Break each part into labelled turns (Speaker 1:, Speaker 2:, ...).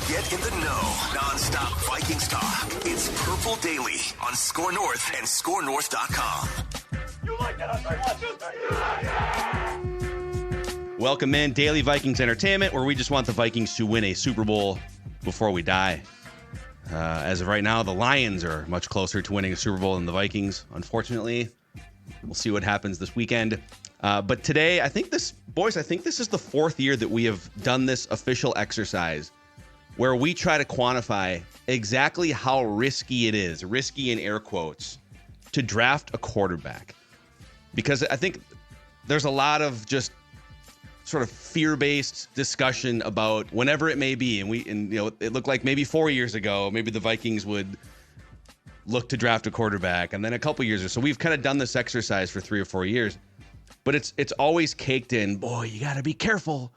Speaker 1: Get in the know. Non-stop Vikings talk. It's Purple Daily on Score North and ScoreNorth.com.
Speaker 2: You like that?
Speaker 3: Welcome in, Daily Vikings Entertainment, where we just want the Vikings to win a Super Bowl before we die. As of right now, the Lions are much closer to winning a Super Bowl than the Vikings, unfortunately. We'll see what happens this weekend. But today, I think this is the fourth year that we have done this official exercise where we try to quantify exactly how risky it is, risky in air quotes, to draft a quarterback. Because I think there's a lot of just sort of fear-based discussion about whenever it may be. And it looked like maybe 4 years ago, maybe the Vikings would look to draft a quarterback, and then a couple years or so. We've kind of done this exercise for 3 or 4 years, but it's always caked in, boy, you got to be careful,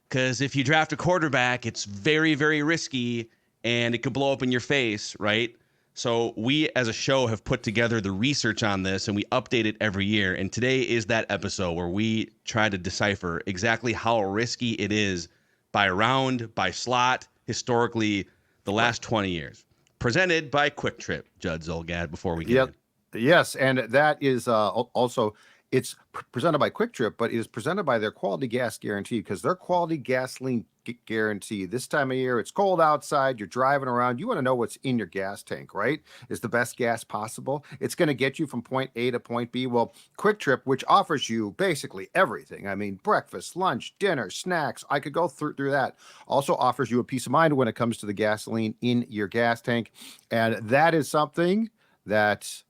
Speaker 3: because if you draft a quarterback, it's very, very risky, and it could blow up in your face, right? So we, as a show, have put together the research on this, and we update it every year. And today is that episode where we try to decipher exactly how risky it is by round, by slot, historically, the last 20 years. Presented by Quick Trip, Judd Zolgad, before we get in.
Speaker 4: Yes, and that is also, it's presented by Quick Trip, but it is presented by their quality gas guarantee, because their quality gasoline guarantee, this time of year, it's cold outside, you're driving around, you want to know what's in your gas tank, right? Is the best gas possible. It's going to get you from point A to point B. Well, Quick Trip, which offers you basically everything. I mean, breakfast, lunch, dinner, snacks. I could go through that. Also offers you a peace of mind when it comes to the gasoline in your gas tank. And that is something that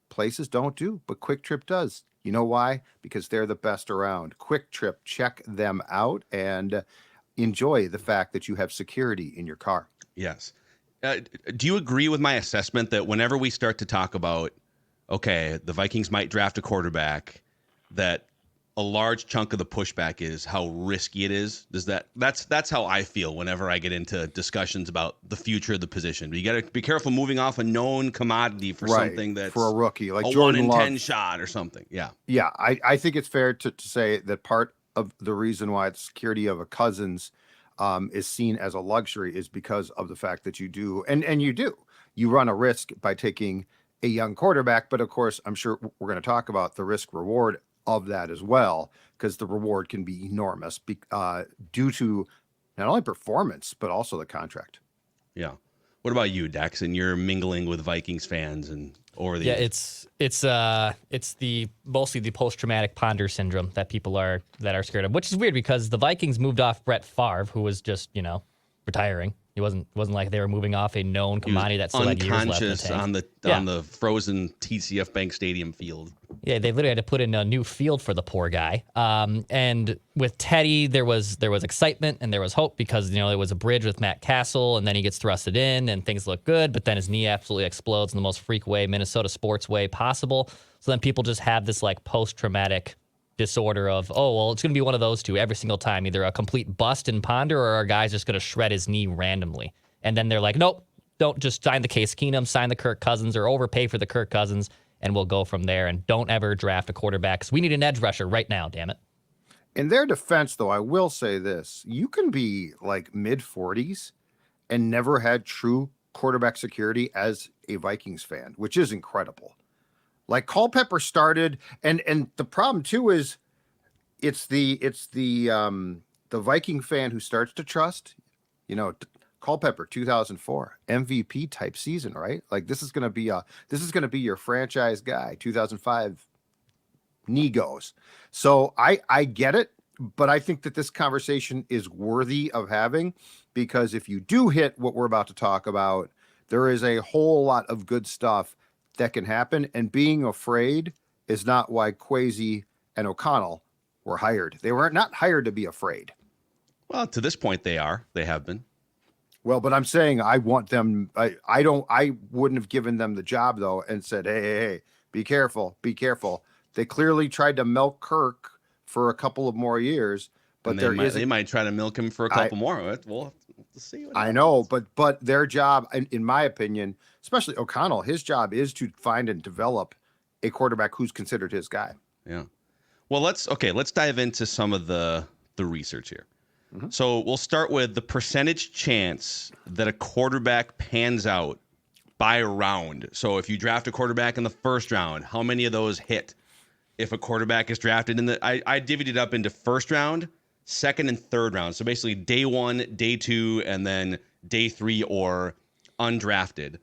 Speaker 4: places don't do, but Quick Trip does. You know why? Because they're the best around. Quick Trip, check them out and enjoy the fact that you have security in your car.
Speaker 3: Yes. Do you agree with my assessment that whenever we start to talk about, okay, the Vikings might draft a quarterback, that a large chunk of the pushback is how risky it is? That's how I feel whenever I get into discussions about the future of the position. You got to be careful moving off a known commodity for something that's
Speaker 4: for a rookie, like
Speaker 3: a
Speaker 4: Jordan
Speaker 3: 1 in
Speaker 4: Love.
Speaker 3: 10 shot or something. Yeah.
Speaker 4: Yeah, I think it's fair to say that part of the reason why the security of a Cousins is seen as a luxury is because of the fact that you run a risk by taking a young quarterback. But of course, I'm sure we're going to talk about the risk reward of that as well, because the reward can be enormous due to not only performance, but also the contract.
Speaker 3: Yeah. What about you, Dex? And you're mingling with Vikings fans and over the years.
Speaker 5: It's mostly the post-traumatic ponder syndrome that people are scared of, which is weird because the Vikings moved off Brett Favre, who was just retiring. He wasn't like they were moving off a known commodity that still had years left in the tank.
Speaker 3: on the frozen TCF Bank Stadium field.
Speaker 5: Yeah, they literally had to put in a new field for the poor guy. And with Teddy, there was excitement and there was hope because there was a bridge with Matt Castle, and then he gets thrusted in and things look good, but then his knee absolutely explodes in the most freak way, Minnesota sports way possible. So then people just have this like post-traumatic disorder of, oh, well, it's going to be one of those two every single time, either a complete bust in Ponder or our guy's just going to shred his knee randomly. And then they're like, nope, don't just sign the Case Keenum, sign the Kirk Cousins or overpay for the Kirk Cousins, and we'll go from there. And don't ever draft a quarterback because we need an edge rusher right now, damn it.
Speaker 4: In their defense, though, I will say this. You can be like mid-40s and never had true quarterback security as a Vikings fan, which is incredible. Like Culpepper started, and the problem too is it's the Viking fan who starts to trust. Culpepper 2004 MVP type season, right? Like this is gonna be your franchise guy. 2005 knee goes. So I get it, but I think that this conversation is worthy of having, because if you do hit what we're about to talk about, there is a whole lot of good stuff that can happen, and being afraid is not why Kwesi and O'Connell were hired. They were not hired to be afraid.
Speaker 3: Well, to this point, they have been.
Speaker 4: Well, but I'm saying I want them. I wouldn't have given them the job though, and said, hey, be careful. They clearly tried to milk Kirk for a couple of more years, but
Speaker 3: they might try to milk him for a couple more. We'll have to see.
Speaker 4: I know, but their job, in my opinion, especially O'Connell, his job is to find and develop a quarterback who's considered his guy.
Speaker 3: Yeah. Well, let's dive into some of the research here. So we'll start with the percentage chance that a quarterback pans out by round. So if you draft a quarterback in the first round, how many of those hit? If a quarterback is drafted in the, I divvied it up into first round, second and third round. So basically day 1, day 2, and then day 3 or undrafted.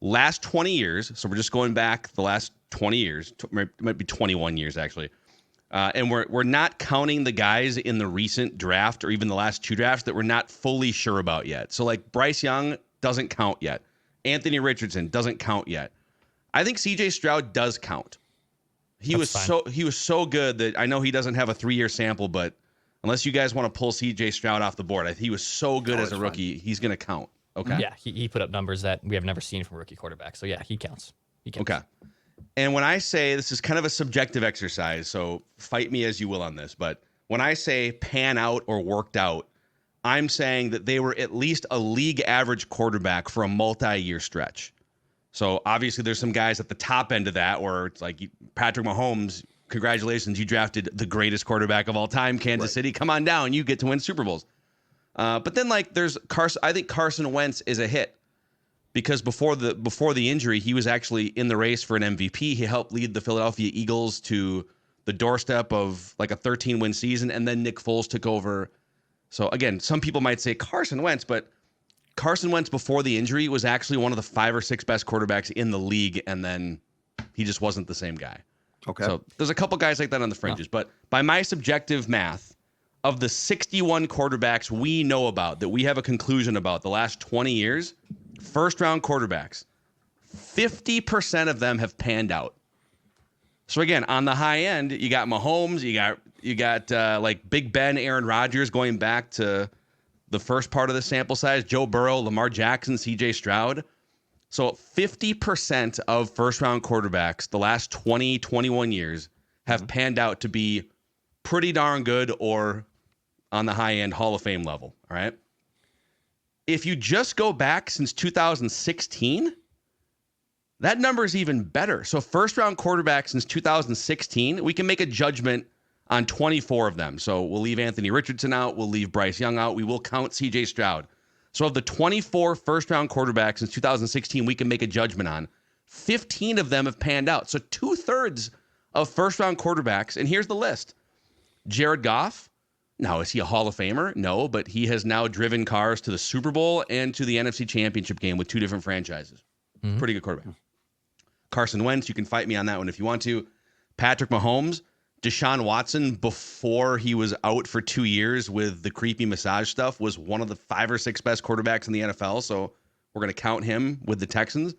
Speaker 3: Last 20 years. So we're just going back the last 20 years. It might be 21 years actually. And we're not counting the guys in the recent draft or even the last 2 drafts that we're not fully sure about yet. So like Bryce Young doesn't count yet. Anthony Richardson doesn't count yet. I think CJ Stroud does count. He was so good that I know he doesn't have a 3-year sample, but unless you guys want to pull CJ Stroud off the board, he was so good as a rookie. He's going to count. Okay.
Speaker 5: Yeah, he put up numbers that we have never seen from a rookie quarterback. So yeah, he counts.
Speaker 3: Okay. And when I say this is kind of a subjective exercise, so fight me as you will on this, but when I say pan out or worked out, I'm saying that they were at least a league average quarterback for a multi-year stretch. So obviously there's some guys at the top end of that where it's like Patrick Mahomes, congratulations, you drafted the greatest quarterback of all time, Kansas City. Come on down, you get to win Super Bowls. But then like there's Carson. I think Carson Wentz is a hit. Because before the injury, he was actually in the race for an MVP. He helped lead the Philadelphia Eagles to the doorstep of like a 13-win season, and then Nick Foles took over. So again, some people might say Carson Wentz, but Carson Wentz before the injury was actually one of the 5 or 6 best quarterbacks in the league, and then he just wasn't the same guy.
Speaker 4: Okay.
Speaker 3: So there's a couple guys like that on the fringes, but by my subjective math, of the 61 quarterbacks we know about, that we have a conclusion about the last 20 years, first-round quarterbacks, 50% of them have panned out. So again, on the high end, you got Mahomes, you got like Big Ben, Aaron Rodgers going back to the first part of the sample size, Joe Burrow, Lamar Jackson, CJ Stroud. So 50% of first-round quarterbacks the last 20, 21 years have panned out to be pretty darn good or on the high end Hall of Fame level, all right? If you just go back since 2016, that number is even better. So first-round quarterbacks since 2016, we can make a judgment on 24 of them. So we'll leave Anthony Richardson out. We'll leave Bryce Young out. We will count C.J. Stroud. So of the 24 first-round quarterbacks since 2016 we can make a judgment on, 15 of them have panned out. So 2/3 of first-round quarterbacks, and here's the list. Jared Goff. Now, is he a Hall of Famer? No, but he has now driven cars to the Super Bowl and to the NFC Championship game with 2 different franchises. Pretty good quarterback. Carson Wentz, you can fight me on that one if you want to. Patrick Mahomes, Deshaun Watson, before he was out for 2 years with the creepy massage stuff, was one of the 5 or 6 best quarterbacks in the NFL, so we're going to count him with the Texans.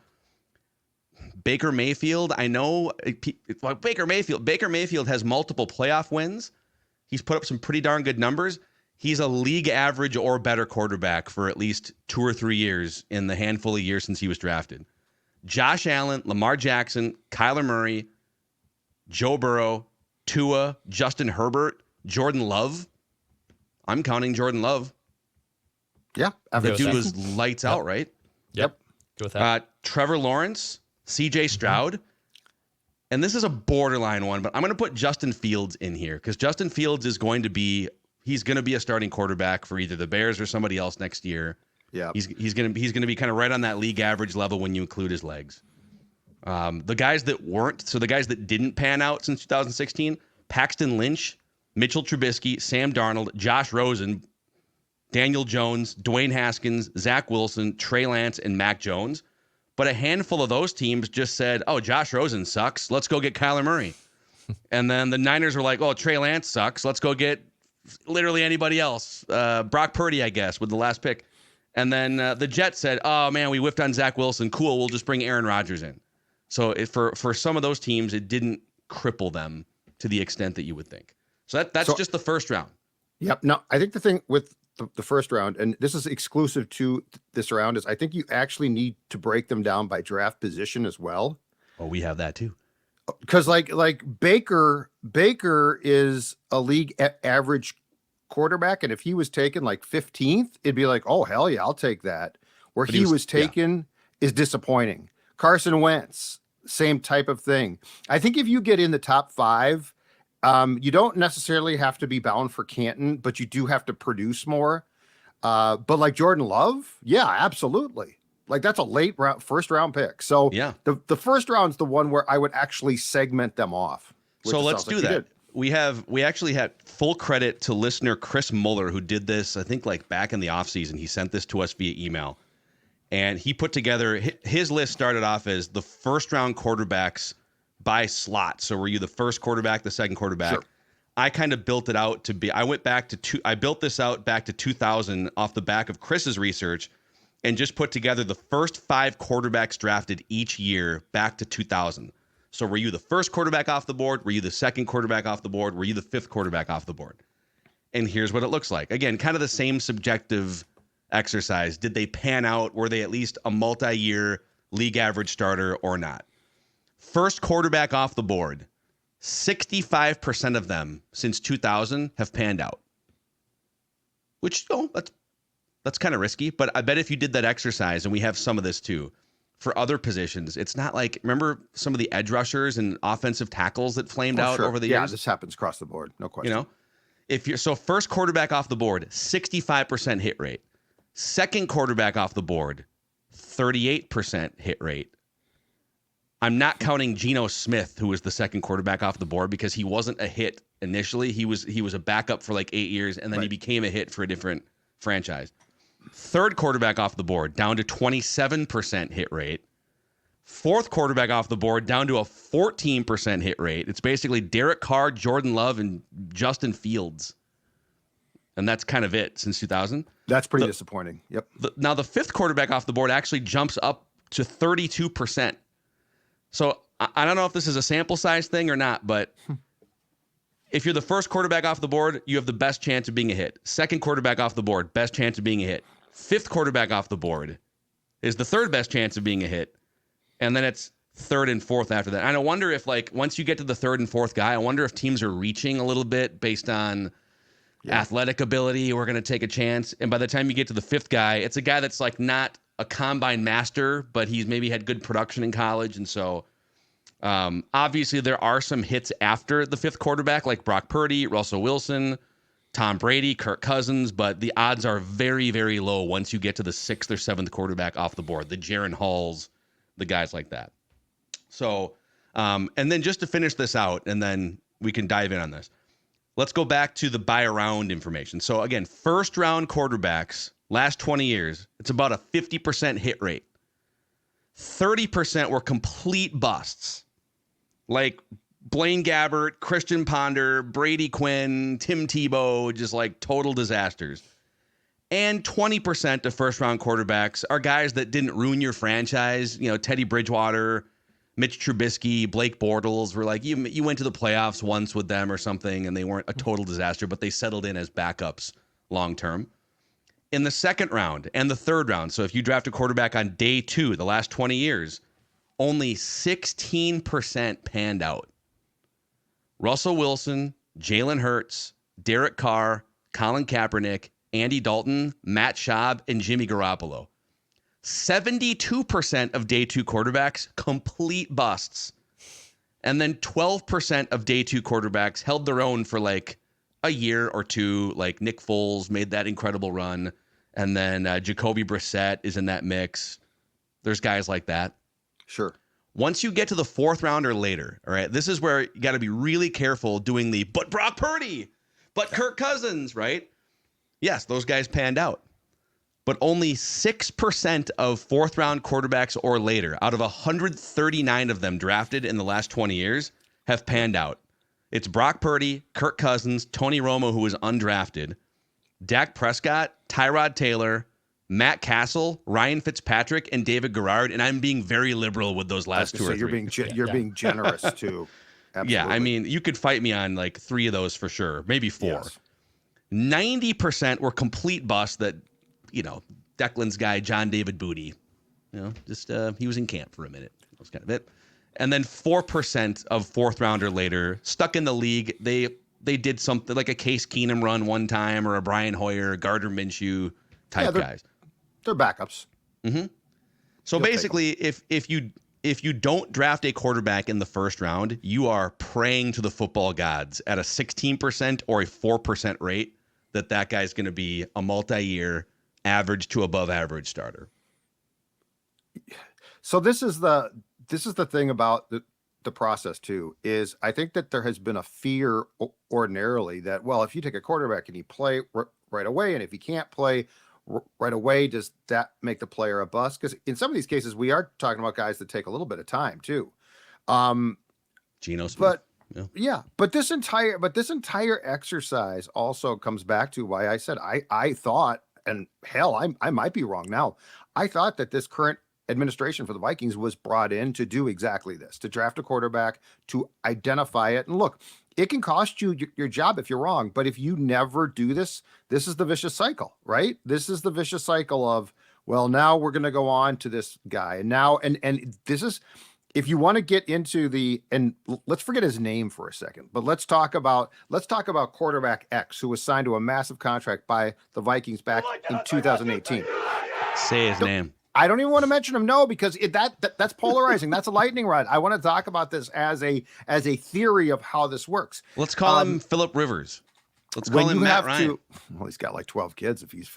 Speaker 3: Baker Mayfield, I know Baker Mayfield has multiple playoff wins. He's put up some pretty darn good numbers. He's a league average or better quarterback for at least 2 or 3 years in the handful of years since he was drafted. Josh Allen, Lamar Jackson, Kyler Murray, Joe Burrow, Tua, Justin Herbert, Jordan Love. I'm counting Jordan Love.
Speaker 4: Yeah.
Speaker 3: The dude was lights out, right?
Speaker 5: Yep. Go with that.
Speaker 3: Trevor Lawrence, CJ Stroud. And this is a borderline one, but I'm going to put Justin Fields in here because Justin Fields is going to be a starting quarterback for either the Bears or somebody else next year. Yeah, he's going to be kind of right on that league average level when you include his legs. The guys that didn't pan out since 2016: Paxton Lynch, Mitchell Trubisky, Sam Darnold, Josh Rosen, Daniel Jones, Dwayne Haskins, Zach Wilson, Trey Lance, and Mac Jones. But a handful of those teams just said, oh, Josh Rosen sucks. Let's go get Kyler Murray. And then the Niners were like, oh, Trey Lance sucks. Let's go get literally anybody else. Brock Purdy, I guess, with the last pick. And then the Jets said, oh, man, we whiffed on Zach Wilson. Cool, we'll just bring Aaron Rodgers in. So for some of those teams, it didn't cripple them to the extent that you would think. So that's just the first round.
Speaker 4: Yep. No, I think the thing with the first round, and this is exclusive to this round, is I think you actually need to break them down by draft position as well.
Speaker 3: Oh, we have that too.
Speaker 4: Because like Baker is a league average quarterback, and if he was taken like 15th, it'd be like, oh hell yeah, I'll take that. Where he was taken is disappointing. Carson Wentz, same type of thing. I think if you get in the top 5 You don't necessarily have to be bound for Canton, but you do have to produce more. But like Jordan Love, yeah, absolutely. Like that's a late round, first round pick. So
Speaker 3: Yeah.
Speaker 4: the first round's the one where I would actually segment them off.
Speaker 3: So let's do that. We actually had full credit to listener Chris Muller, who did this, I think, like back in the offseason. He sent this to us via email. And he put together, his list started off as the first round quarterbacks by slot. So were you the first quarterback, the second quarterback?
Speaker 4: Sure.
Speaker 3: I kind of built it out to be, I built this out back to 2000 off the back of Chris's research and just put together the first 5 quarterbacks drafted each year back to 2000. So were you the first quarterback off the board? Were you the second quarterback off the board? Were you the 5th quarterback off the board? And here's what it looks like. Again, kind of the same subjective exercise. Did they pan out? Were they at least a multi-year league average starter or not? First quarterback off the board, 65% of them since 2000 have panned out. Which, that's kind of risky, but I bet if you did that exercise, and we have some of this too, for other positions, it's not like, remember some of the edge rushers and offensive tackles that flamed out over the years?
Speaker 4: Yeah, this happens across the board, no question.
Speaker 3: You know, first quarterback off the board, 65% hit rate. Second quarterback off the board, 38% hit rate. I'm not counting Geno Smith, who was the second quarterback off the board, because he wasn't a hit initially. He was a backup for like 8 years, and then he became a hit for a different franchise. Third quarterback off the board, down to 27% hit rate. Fourth quarterback off the board, down to a 14% hit rate. It's basically Derek Carr, Jordan Love, and Justin Fields. And that's kind of it since 2000.
Speaker 4: That's pretty disappointing. Yep.
Speaker 3: Now, the 5th quarterback off the board actually jumps up to 32%. So I don't know if this is a sample size thing or not, but if you're the first quarterback off the board, you have the best chance of being a hit. Second quarterback off the board, best chance of being a hit. 5th quarterback off the board is the third best chance of being a hit. And then it's 3rd and 4th after that. And I wonder if, like, once you get to the 3rd and 4th guy, I wonder if teams are reaching a little bit based on athletic ability. We're going to take a chance. And by the time you get to the 5th guy, it's a guy that's like not a combine master, but he's maybe had good production in college. And so obviously there are some hits after the 5th quarterback, like Brock Purdy, Russell Wilson, Tom Brady, Kirk Cousins, but the odds are very, very low once you get to the 6th or 7th quarterback off the board, the Jaron Halls, the guys like that. So, and then just to finish this out, and then we can dive in on this. Let's go back to the buy around information. So again, first round quarterbacks, last 20 years, it's about a 50% hit rate. 30% were complete busts. Like Blaine Gabbert, Christian Ponder, Brady Quinn, Tim Tebow, just like total disasters. And 20% of first round quarterbacks are guys that didn't ruin your franchise. You know, Teddy Bridgewater, Mitch Trubisky, Blake Bortles were like, you went to the playoffs once with them or something, and they weren't a total disaster, but they settled in as backups long term. In the second round and the third round, so if you draft a quarterback on day 2, the last 20 years, only 16% panned out. Russell Wilson, Jalen Hurts, Derek Carr, Colin Kaepernick, Andy Dalton, Matt Schaub, and Jimmy Garoppolo. 72% of day 2 quarterbacks, complete busts. And then 12% of day 2 quarterbacks held their own for like a year or two. Like Nick Foles made that incredible run. And then Jacoby Brissett is in that mix. There's guys like that.
Speaker 4: Sure.
Speaker 3: Once you get to the 4th round or later, all right, this is where you got to be really careful doing the, but Brock Purdy, but Kirk Cousins, right? Yes, those guys panned out. But only 6% of 4th round quarterbacks or later, out of 139 of them drafted in the last 20 years, have panned out. It's Brock Purdy, Kirk Cousins, Tony Romo, who was undrafted, Dak Prescott, Tyrod Taylor, Matt Castle, Ryan Fitzpatrick, and David Garrard. And I'm being very liberal with those last 2 or 3.
Speaker 4: You're being generous too. Absolutely.
Speaker 3: Yeah, I mean, you could fight me on like 3 of those for sure, maybe 4. Yes. 90% were complete busts that, you know, Declan's guy, John David Booty, you know, just he was in camp for a minute. That was kind of it. And then 4% of 4th round or later stuck in the league. They did something like a Case Keenum run one time or a Brian Hoyer, Gardner Minshew type guys.
Speaker 4: They're backups.
Speaker 3: Mm-hmm. So basically, if you if you don't draft a quarterback in the first round, you are praying to the football gods at a 16% or a 4% rate that guy's going to be a multi-year average to above average starter.
Speaker 4: So this is the thing about the process too, is I think that there has been a fear ordinarily that, well, if you take a quarterback and he play right away, and if he can't play right away, does that make the player a bust? Because in some of these cases, we are talking about guys that take a little bit of time too.
Speaker 3: Geno Smith.
Speaker 4: But yeah, but this entire exercise also comes back to why I said I thought, and hell, I might be wrong now. I thought that this current administration for the Vikings was brought in to do exactly this, to draft a quarterback, to identify it. And look, it can cost you your job if you're wrong, but if you never do this, this is the vicious cycle, right? This is the vicious cycle of, well, now we're going to go on to this guy. And now, and this is, if you want to get into and let's forget his name for a second, but let's talk about quarterback X, who was signed to a massive contract by the Vikings back in 2018.
Speaker 3: Say his name.
Speaker 4: I don't even want to mention him, no, because that's polarizing. That's a lightning rod. I want to talk about this as a theory of how this works.
Speaker 3: Let's call him Phillip Rivers. Let's call him Matt Ryan.
Speaker 4: Well, he's got like 12 kids if he's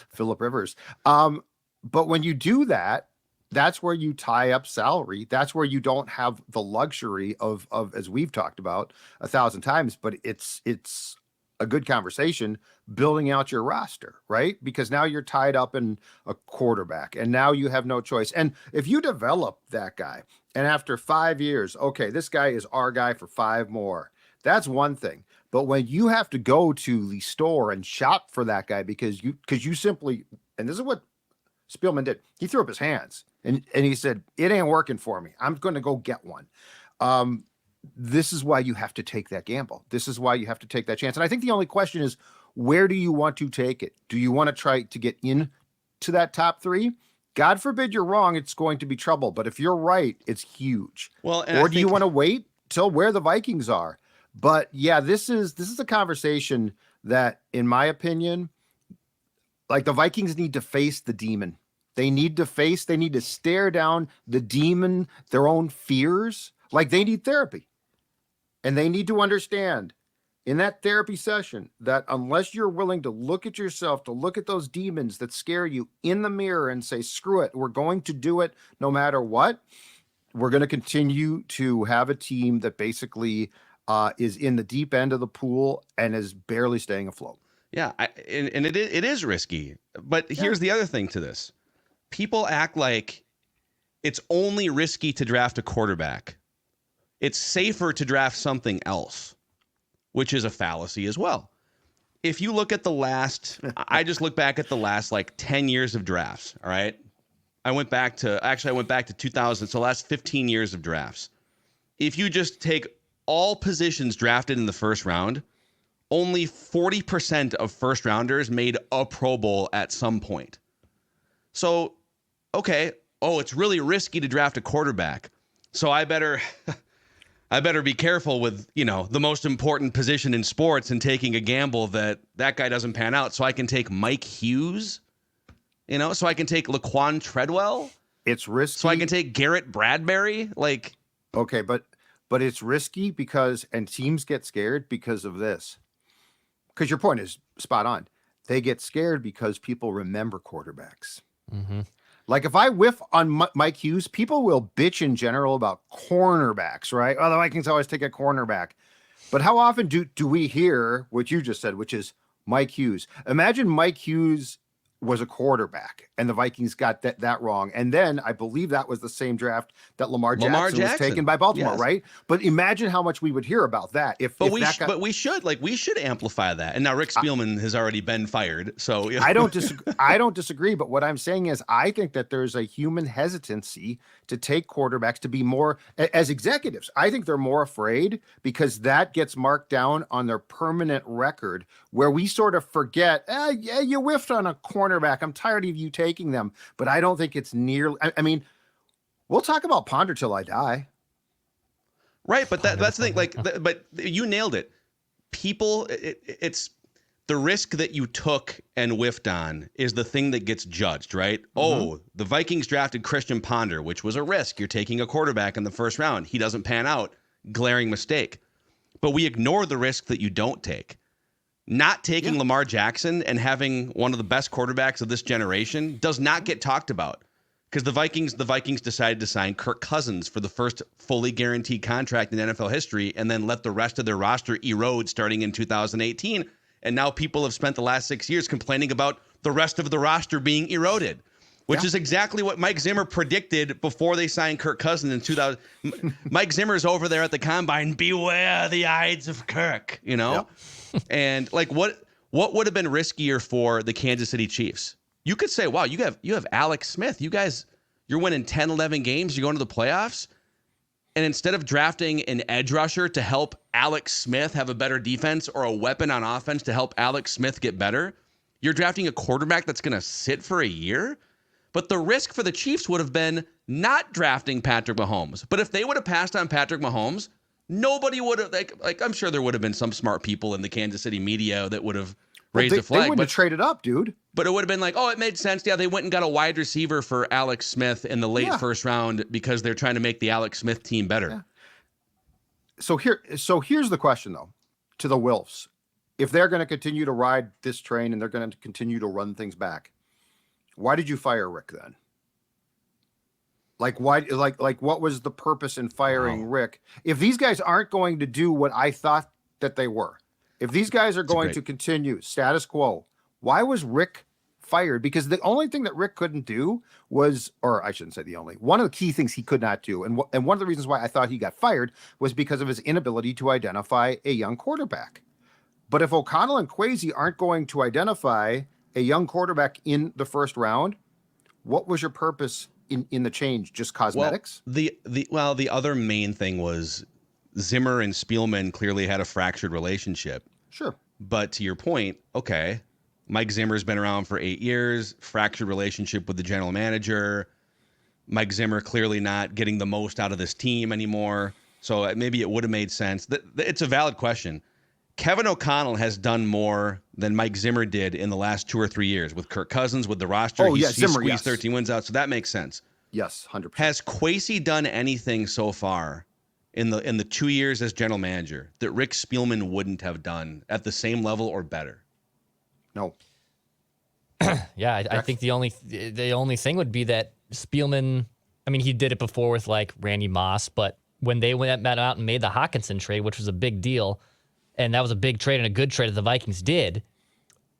Speaker 4: Phillip Rivers. But when you do that, that's where you tie up salary. That's where you don't have the luxury of as we've talked about 1,000 times, but it's a good conversation building out your roster, right? Because now you're tied up in a quarterback and now you have no choice. And if you develop that guy and after 5 years, okay, this guy is our guy for 5 more, that's one thing. But when you have to go to the store and shop for that guy because you simply, and this is what Spielman did, he threw up his hands and he said, it ain't working for me. I'm going to go get one. This is why you have to take that gamble. This is why you have to take that chance. And I think the only question is, where do you want to take it? Do you want to try to get into that top 3? God forbid you're wrong, it's going to be trouble. But if you're right, it's huge.
Speaker 3: Well,
Speaker 4: or do you want to wait till where the Vikings are? But yeah, this is a conversation that, in my opinion, like the Vikings need to face the demon. They need to stare down the demon, their own fears. Like they need therapy. And they need to understand in that therapy session that unless you're willing to look at yourself, to look at those demons that scare you in the mirror and say, screw it, we're going to do it no matter what, we're going to continue to have a team that basically is in the deep end of the pool and is barely staying afloat.
Speaker 3: Yeah, and it is risky. But here's the other thing to this. People act like it's only risky to draft a quarterback. It's safer to draft something else, which is a fallacy as well. If you look at I just look back at the last like 10 years of drafts, all right? I went back to 2000, so last 15 years of drafts. If you just take all positions drafted in the first round, only 40% of first rounders made a Pro Bowl at some point. So, okay, it's really risky to draft a quarterback. So I better be careful with, the most important position in sports and taking a gamble that guy doesn't pan out. So I can take Mike Hughes, so I can take Laquan Treadwell.
Speaker 4: It's risky.
Speaker 3: So I can take Garrett Bradbury.
Speaker 4: Okay, but it's risky and teams get scared because of this. Because your point is spot on. They get scared because people remember quarterbacks. Mm-hmm. Like if I whiff on Mike Hughes, people will bitch in general about cornerbacks, right? Oh, the Vikings always take a cornerback. But how often do we hear what you just said, which is Mike Hughes? Imagine Mike Hughes was a quarterback and the Vikings got that wrong. And then I believe that was the same draft that Lamar Jackson was taken by Baltimore, yes. Right? But imagine how much we would hear about that.
Speaker 3: But we should amplify that. And now Rick Spielman has already been fired. So
Speaker 4: I don't disagree. But what I'm saying is I think that there's a human hesitancy to take quarterbacks to be more as executives. I think they're more afraid because that gets marked down on their permanent record where we sort of forget, yeah, you whiffed on a cornerback. I'm tired of you taking them, but I don't think it's nearly, I mean, we'll talk about Ponder till I die.
Speaker 3: Right. But that's the thing, but you nailed it. People, it's the risk that you took and whiffed on is the thing that gets judged, right? Oh, the Vikings drafted Christian Ponder, which was a risk. You're taking a quarterback in the first round. He doesn't pan out. Glaring mistake. But we ignore the risk that you don't take. Not taking Lamar Jackson and having one of the best quarterbacks of this generation does not get talked about. Because the Vikings decided to sign Kirk Cousins for the first fully guaranteed contract in NFL history and then let the rest of their roster erode starting in 2018. And now people have spent the last 6 years complaining about the rest of the roster being eroded, which is exactly what Mike Zimmer predicted before they signed Kirk Cousins in 2000. Mike Zimmer's over there at the combine. Beware the Ides of Kirk, you know? Yep. And like what would have been riskier for the Kansas City Chiefs? You could say, wow, you have Alex Smith. You're winning 10, 11 games. You're going to the playoffs. And instead of drafting an edge rusher to help Alex Smith have a better defense or a weapon on offense to help Alex Smith get better, you're drafting a quarterback that's going to sit for a year. But the risk for the Chiefs would have been not drafting Patrick Mahomes. But if they would have passed on Patrick Mahomes, nobody would have, like I'm sure there would have been some smart people in the Kansas City media that would have raised a flag.
Speaker 4: They wouldn't have traded up, dude.
Speaker 3: But it would have been like, oh, it made sense. Yeah, they went and got a wide receiver for Alex Smith in the late first round because they're trying to make the Alex Smith team better.
Speaker 4: Yeah. So here's the question, though, to the Wilfs. If they're going to continue to ride this train and they're going to continue to run things back, why did you fire Rick then? Like, why? Like, what was the purpose in firing Rick? If these guys aren't going to do what I thought that they were, if these guys are going to continue status quo, why was Rick fired? Because the only thing that Rick couldn't do was, or I shouldn't say the only, one of the key things he could not do, and one of the reasons why I thought he got fired was because of his inability to identify a young quarterback. But if O'Connell and Kwesi aren't going to identify a young quarterback in the first round, what was your purpose in the change? Just cosmetics?
Speaker 3: Well, the other main thing was Zimmer and Spielman clearly had a fractured relationship.
Speaker 4: Sure.
Speaker 3: But to your point, okay, Mike Zimmer's been around for 8 years, fractured relationship with the general manager. Mike Zimmer clearly not getting the most out of this team anymore. So maybe it would have made sense. It's a valid question. Kevin O'Connell has done more than Mike Zimmer did in the last 2 or 3 years with Kirk Cousins, with the roster. He squeezed 13 wins out, so that makes sense.
Speaker 4: Yes, 100%.
Speaker 3: Has Kwesi done anything so far in the 2 years as general manager that Rick Spielman wouldn't have done at the same level or better?
Speaker 4: No.
Speaker 5: Yeah, I think the only thing would be that Spielman, I mean, he did it before with like Randy Moss, but when they went out and made the Hawkinson trade, which was a big deal, and that was a big trade and a good trade that the Vikings did.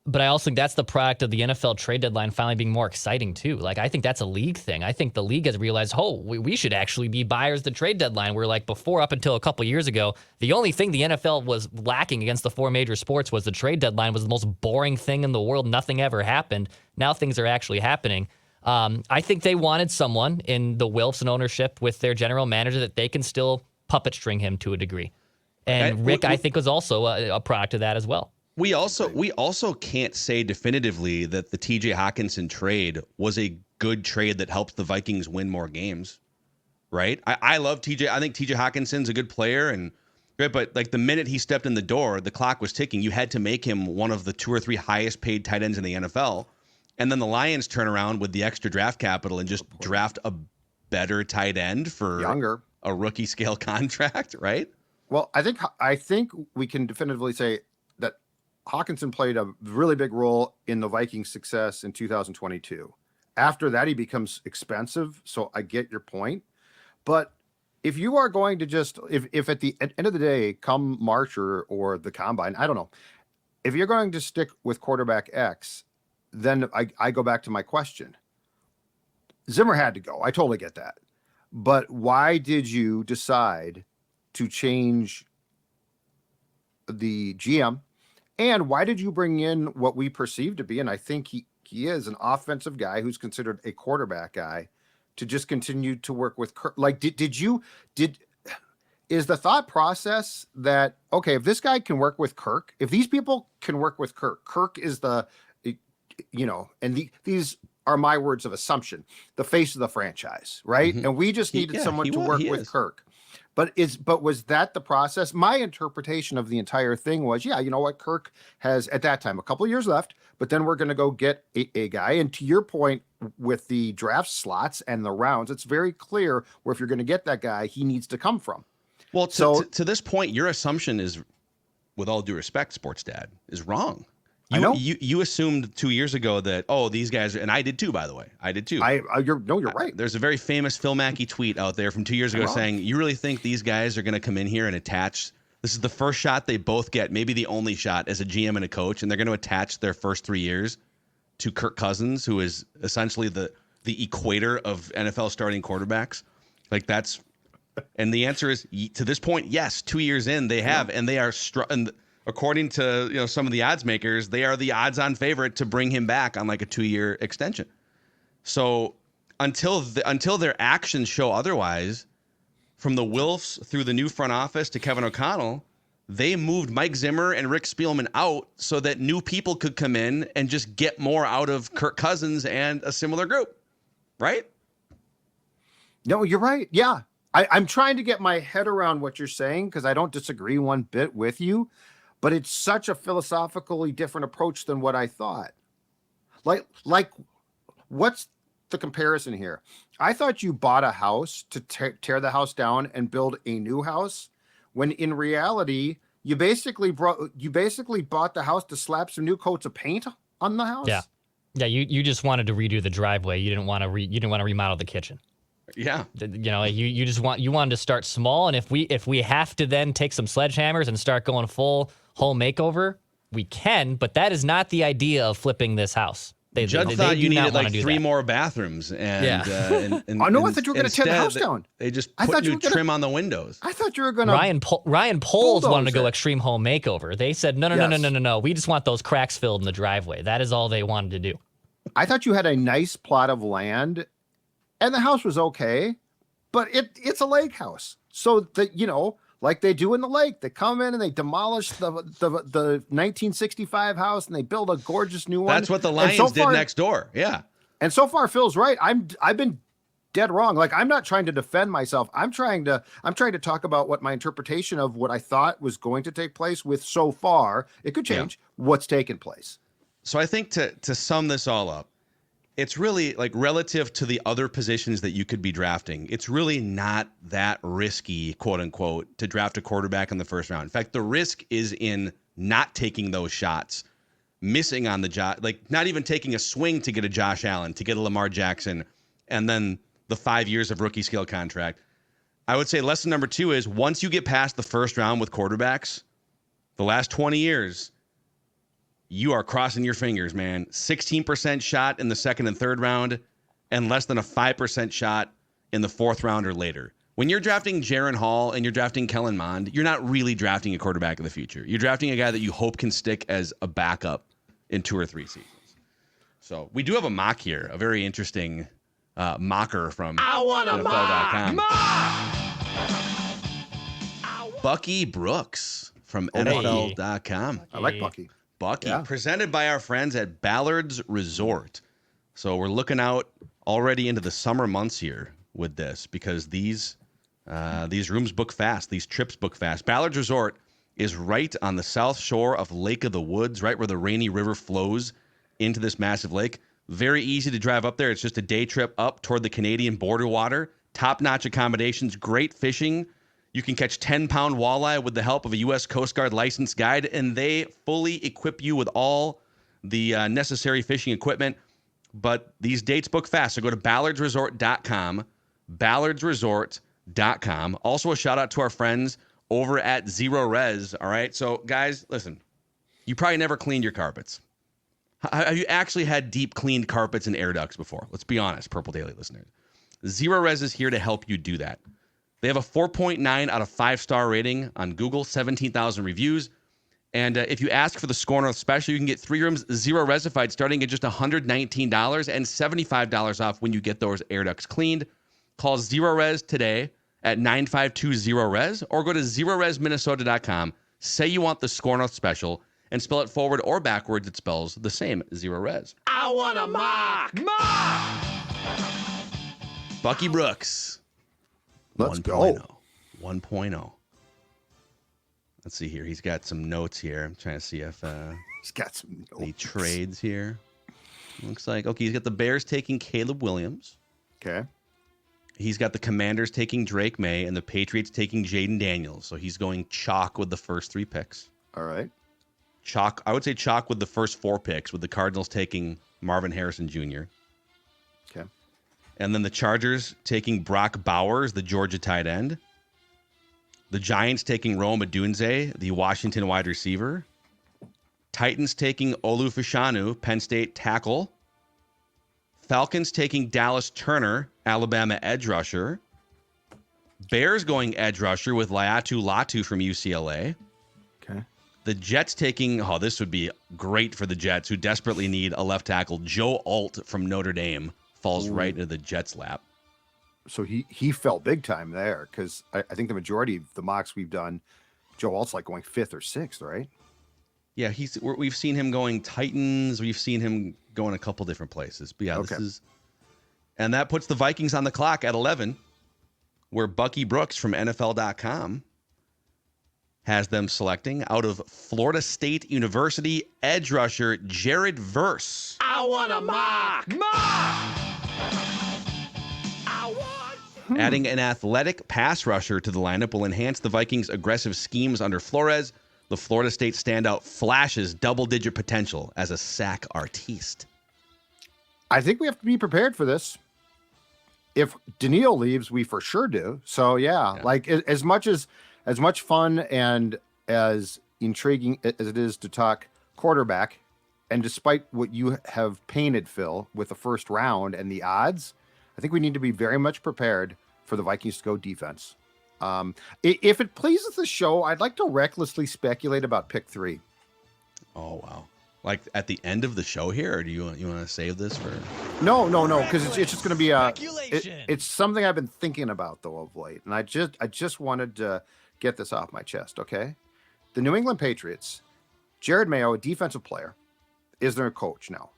Speaker 5: But I also think that's the product of the NFL trade deadline finally being more exciting too. Like, I think that's a league thing. I think the league has realized, we should actually be buyers the trade deadline. Where like before, up until a couple years ago, the only thing the NFL was lacking against the 4 major sports was the trade deadline was the most boring thing in the world. Nothing ever happened. Now things are actually happening. I think they wanted someone in the Wilfs and ownership with their general manager that they can still puppet string him to a degree. And Rick, I think, was also a product of that as well.
Speaker 3: We also can't say definitively that the TJ Hawkinson trade was a good trade that helps the Vikings win more games, right? I love TJ. I think TJ Hawkinson's a good player, but like the minute he stepped in the door, the clock was ticking. You had to make him one of the 2 or 3 highest paid tight ends in the NFL. And then the Lions turn around with the extra draft capital and just draft a better tight end for a rookie scale contract, right?
Speaker 4: Well, I think we can definitively say that Hawkinson played a really big role in the Vikings' success in 2022. After that, he becomes expensive. So I get your point. But if you are going to just, if at the end of the day, come March or the combine, I don't know, if you're going to stick with quarterback X, then I go back to my question. Zimmer had to go. I totally get that. But why did you decide to change the GM? And why did you bring in what we perceive to be, and I think he is, an offensive guy who's considered a quarterback guy, to just continue to work with Kirk? Like, is the thought process that, okay, if this guy can work with Kirk, if these people can work with Kirk is these are my words of assumption, the face of the franchise, right? Mm-hmm. And we just needed someone to work with Kirk. But was that the process? My interpretation of the entire thing was, yeah, you know what, Kirk has at that time a couple of years left, but then we're going to go get a guy. And to your point, with the draft slots and the rounds, it's very clear where if you're going to get that guy, he needs to come from.
Speaker 3: Well, to this point, your assumption is, with all due respect, Sports Dad, is wrong.
Speaker 4: I know.
Speaker 3: You assumed 2 years ago that, oh, these guys, and I did too, by the way. I did too.
Speaker 4: You're right.
Speaker 3: There's a very famous Phil Mackey tweet out there from 2 years ago saying, you really think these guys are going to come in here and attach? This is the first shot they both get, maybe the only shot as a GM and a coach, and they're going to attach their first 3 years to Kirk Cousins, who is essentially the equator of NFL starting quarterbacks. Like that's, and the answer is, to this point, yes. 2 years in, they have, and they are and according to some of the odds makers, they are the odds-on favorite to bring him back on like a 2-year extension. So until their actions show otherwise, from the Wilfs through the new front office to Kevin O'Connell, they moved Mike Zimmer and Rick Spielman out so that new people could come in and just get more out of Kirk Cousins and a similar group, right?
Speaker 4: No, you're right. Yeah. I'm trying to get my head around what you're saying because I don't disagree one bit with you, but it's such a philosophically different approach than what I thought. Like what's the comparison here? I thought you bought a house to tear the house down and build a new house, when in reality, you basically bought the house to slap some new coats of paint on the house.
Speaker 5: Yeah. Yeah, you just wanted to redo the driveway. You didn't want to remodel the kitchen.
Speaker 3: Yeah.
Speaker 5: You wanted to start small, and if we have to then take some sledgehammers and start going full home makeover, we can, but that is not the idea of flipping this house.
Speaker 3: Judd thought you needed like 3 more bathrooms, and
Speaker 4: I know. I thought you were going to tear the house down.
Speaker 3: They just put new trim on the windows.
Speaker 4: I thought you were going to.
Speaker 5: Ryan Poles wanted to go extreme home makeover. They said no. We just want those cracks filled in the driveway. That is all they wanted to do.
Speaker 4: I thought you had a nice plot of land, and the house was okay, but it's a lake house, so that like they do in the lake. They come in and they demolish the 1965 house and they build a gorgeous new one.
Speaker 3: That's what the Lions did next door. Yeah.
Speaker 4: And so far, Phil's right. I've been dead wrong. Like, I'm not trying to defend myself. I'm trying to talk about what my interpretation of what I thought was going to take place with so far. It could change what's taken place.
Speaker 3: So I think to sum this all up, it's really like relative to the other positions that you could be drafting. It's really not that risky, quote unquote, to draft a quarterback in the first round. In fact, the risk is in not taking those shots, missing on not even taking a swing to get a Josh Allen, to get a Lamar Jackson, and then the 5 years of rookie scale contract. I would say lesson number 2 is once you get past the first round with quarterbacks, the last 20 years, you are crossing your fingers, man. 16% shot in the second and third round and less than a 5% shot in the fourth round or later. When you're drafting Jaron Hall and you're drafting Kellen Mond, you're not really drafting a quarterback of the future. You're drafting a guy that you hope can stick as a backup in 2 or 3 seasons. So we do have a mock here, a very interesting mocker from NFL.com. Bucky Brooks from NFL.com.
Speaker 4: I like Bucky.
Speaker 3: Presented by our friends at Ballard's Resort. So we're looking out already into the summer months here with this because these rooms book fast, these trips book fast. Ballard's Resort is right on the south shore of Lake of the Woods, right where the Rainy River flows into this massive lake. Very easy to drive up there. It's just a day trip up toward the Canadian border water. Top-notch accommodations, great fishing. You can catch 10-pound walleye with the help of a U.S. Coast Guard licensed guide, and they fully equip you with all the necessary fishing equipment. But these dates book fast, so go to ballardsresort.com, ballardsresort.com. Also, a shout-out to our friends over at Zero Res, all right? So, guys, listen, you probably never cleaned your carpets. Have you actually had deep cleaned carpets and air ducts before? Let's be honest, Purple Daily listeners. Zero Res is here to help you do that. They have a 4.9 out of 5-star rating on Google, 17,000 reviews. And if you ask for the Score North special, you can get 3 rooms, Zero Resified, starting at just $119 and $75 off when you get those air ducts cleaned. Call Zero Res today at 952-0-RES or go to ZeroResMinnesota.com. Say you want the Score North special and spell it forward or backwards. It spells the same, Zero Res.
Speaker 1: I want a mock!
Speaker 3: Bucky Brooks.
Speaker 4: Let's go.
Speaker 3: 1.0. Let's see here. He's got some notes here. I'm trying to see if
Speaker 4: He's got some notes.
Speaker 3: any trades here. Looks like, okay, he's got the Bears taking Caleb Williams.
Speaker 4: Okay.
Speaker 3: He's got the Commanders taking Drake May and the Patriots taking Jaden Daniels. So he's going chalk with the first 3 picks.
Speaker 4: All right.
Speaker 3: Chalk, I would say chalk with the first 4 picks, with the Cardinals taking Marvin Harrison Jr.
Speaker 4: Okay.
Speaker 3: And then the Chargers taking Brock Bowers, the Georgia tight end. The Giants taking Rome Odunze, the Washington wide receiver. Titans taking Olu Fashanu, Penn State tackle. Falcons taking Dallas Turner, Alabama edge rusher. Bears going edge rusher with Laiatu Latu from UCLA.
Speaker 4: Okay.
Speaker 3: The Jets taking, oh, this would be great for the Jets, who desperately need a left tackle. Joe Alt from Notre Dame falls right into the Jets' lap.
Speaker 4: So he fell big time there, because I think the majority of the mocks we've done, Joe Alt's like going 5th or 6th, right?
Speaker 3: Yeah, we've seen him going Titans. We've seen him going a couple different places. But yeah,
Speaker 4: Okay.
Speaker 3: And that puts the Vikings on the clock at 11, where Bucky Brooks from NFL.com has them selecting out of Florida State University edge rusher Jared Verse.
Speaker 1: I want a mock.
Speaker 3: Adding an athletic pass rusher to the lineup will enhance the Vikings' aggressive schemes under Flores. The Florida State standout flashes double-digit potential as a sack artiste.
Speaker 4: I think we have to be prepared for this. If Daniil leaves, we for sure do. So yeah. Like as much fun and as intriguing as it is to talk quarterback, and despite what you have painted, Phil, with the first round and the odds, I think we need to be very much prepared for the Vikings to go defense. If it pleases the show, I'd like to recklessly speculate about pick 3.
Speaker 3: Oh, wow. Like at the end of the show here, or do you want to save this for?
Speaker 4: No, because it's just going to be it's something I've been thinking about though of late, and I just wanted to get this off my chest. Okay, the New England Patriots, Jared Mayo, a defensive player, is their coach now.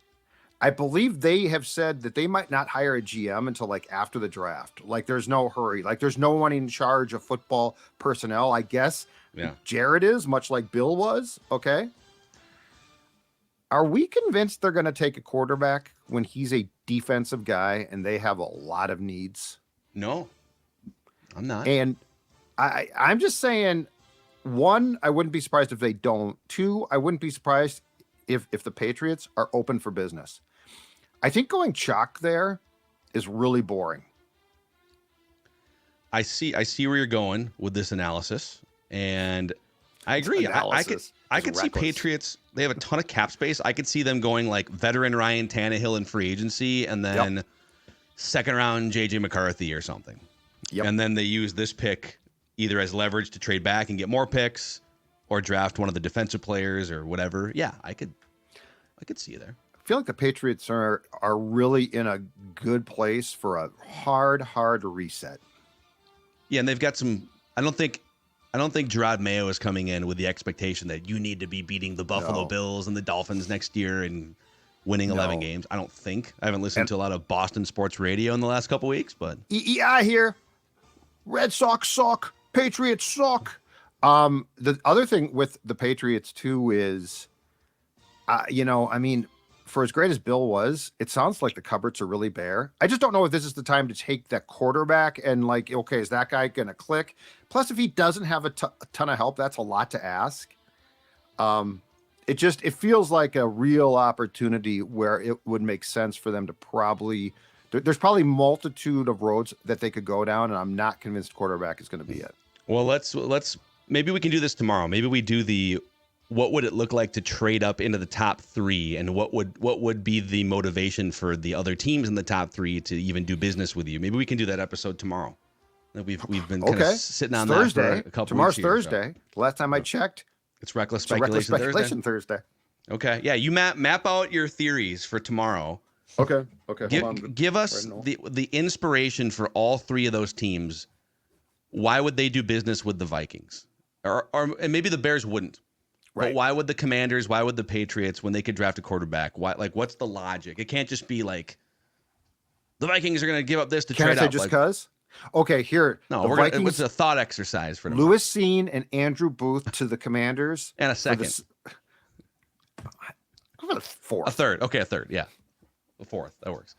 Speaker 4: I believe they have said that they might not hire a GM until like after the draft. Like there's no hurry. Like there's no one in charge of football personnel. I guess Jared is, much like Bill was. Okay. Are we convinced they're going to take a quarterback when he's a defensive guy and they have a lot of needs?
Speaker 3: No, I'm not.
Speaker 4: And I'm just saying, 1, I wouldn't be surprised if they don't. 2, I wouldn't be surprised if the Patriots are open for business. I think going chalk there is really boring.
Speaker 3: I see where you're going with this analysis, and I agree. I could see Patriots. They have a ton of cap space. I could see them going like veteran Ryan Tannehill in free agency, and then second round JJ McCarthy or something.
Speaker 4: Yep.
Speaker 3: And then they use this pick either as leverage to trade back and get more picks, or draft one of the defensive players or whatever. Yeah, I could see you there.
Speaker 4: I feel like the Patriots are really in a good place for a hard reset.
Speaker 3: Yeah, and they've got some. I don't think Gerard Mayo is coming in with the expectation that you need to be beating the Buffalo Bills and the Dolphins next year and winning 11 games. I don't think. I haven't listened to a lot of Boston sports radio in the last couple weeks, but
Speaker 4: yeah, I hear Red Sox suck, Patriots suck. The other thing with the Patriots too is, for as great as Bill was, it sounds like the cupboards are really bare. I just don't know if this is the time to take that quarterback and like, okay, is that guy going to click? Plus, if he doesn't have a ton of help, that's a lot to ask. It feels like a real opportunity where it would make sense for them to there's probably multitude of roads that they could go down, and I'm not convinced quarterback is going to be it.
Speaker 3: Well, let's maybe we can do this tomorrow. Maybe we do what would it look like to trade up into the top 3, and what would be the motivation for the other teams in the top 3 to even do business with you? Maybe we can do that episode tomorrow. We've been kind of sitting on that for a couple
Speaker 4: Tomorrow's
Speaker 3: weeks here,
Speaker 4: Thursday. The last time I checked,
Speaker 3: it's Reckless Speculation
Speaker 4: Thursday.
Speaker 3: Okay, yeah, you map out your theories for tomorrow.
Speaker 4: Okay.
Speaker 3: Give us the inspiration for all 3 of those teams. Why would they do business with the Vikings? And maybe the Bears wouldn't. Right. But why would the Commanders, why would the Patriots, when they could draft a quarterback? Why? Like, what's the logic? It can't just be like the Vikings are going to give up this to trade up.
Speaker 4: Just because? Okay, here.
Speaker 3: No,
Speaker 4: the Vikings,
Speaker 3: it's a thought exercise for the
Speaker 4: Lewis Cine and Andrew Booth to the Commanders.
Speaker 3: and a second.
Speaker 4: How about a fourth?
Speaker 3: A third. Okay, a third. Yeah. A fourth. That works.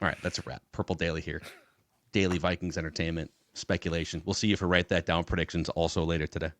Speaker 3: All right, that's a wrap. Purple Daily here. Daily Vikings entertainment speculation. We'll see if we write that down. Predictions also later today.